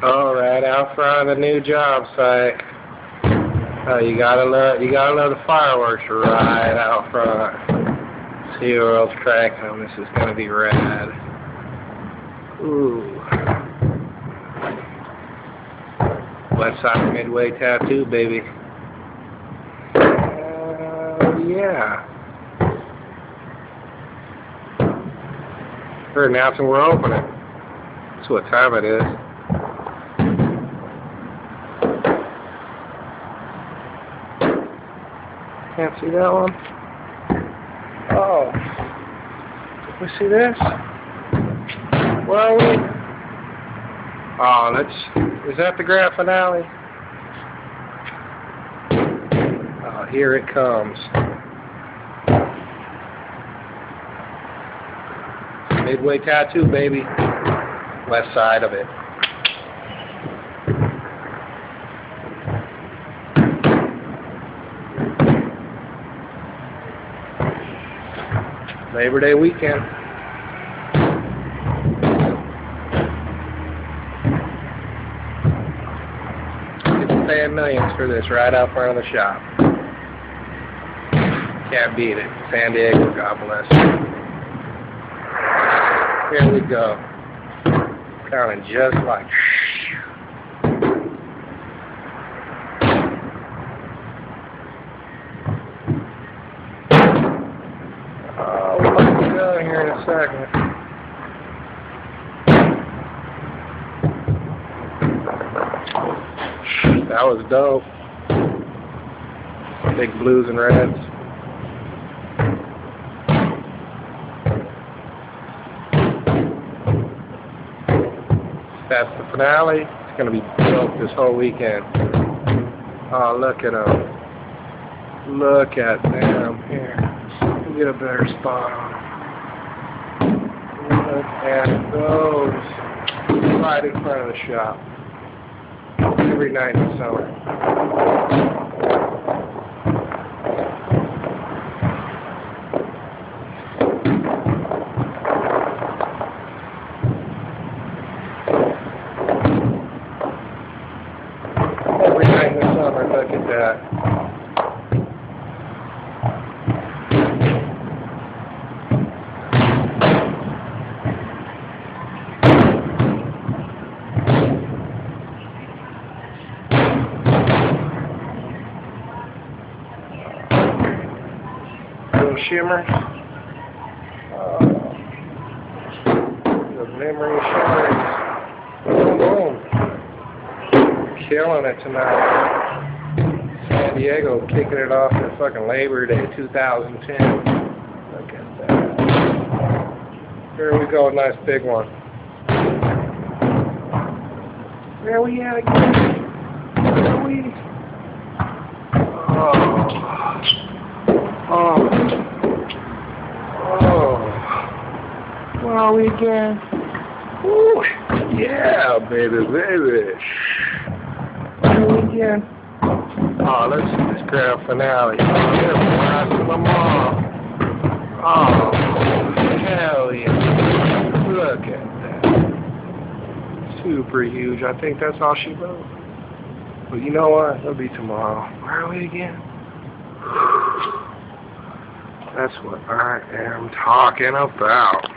All right, out front of the new job site. Oh, you gotta love the fireworks right out front. SeaWorld's cracking them. This is gonna be rad. Ooh. Westside Midway Tatoo, baby. Yeah. They're announcing we're opening. That's what time it is. Can't see that one. Oh. We see this? Where are we? Oh, is that the grand finale? Oh, here it comes. Midway Tatoo, baby. West side of it. Labor Day weekend. People paying millions for this right out front of the shop. Can't beat it. San Diego, God bless. Here we go. Sounding just like. Oh, we'll let you go here in a second. That was dope. Big blues and reds. That's the finale. It's going to be dope this whole weekend. Oh, look at them. Look at them. Here. We'll get a better spot on them. Look at those. Right in front of the shop. Every night in the summer. Every night in the summer, look at that. Little shimmers. The memory shimmers. Boom, boom. Killing it tonight. San Diego kicking it off for fucking Labor Day 2010. Look at that. Here we go, nice big one. Where are we at again? Where are we? Where are we again? Ooh, yeah, baby. Again. Oh, let's see this grand finale. Oh, hell yeah. Look at that. Super huge. I think that's all she wrote. But you know what? It'll be tomorrow. Where are we again? That's what I am talking about.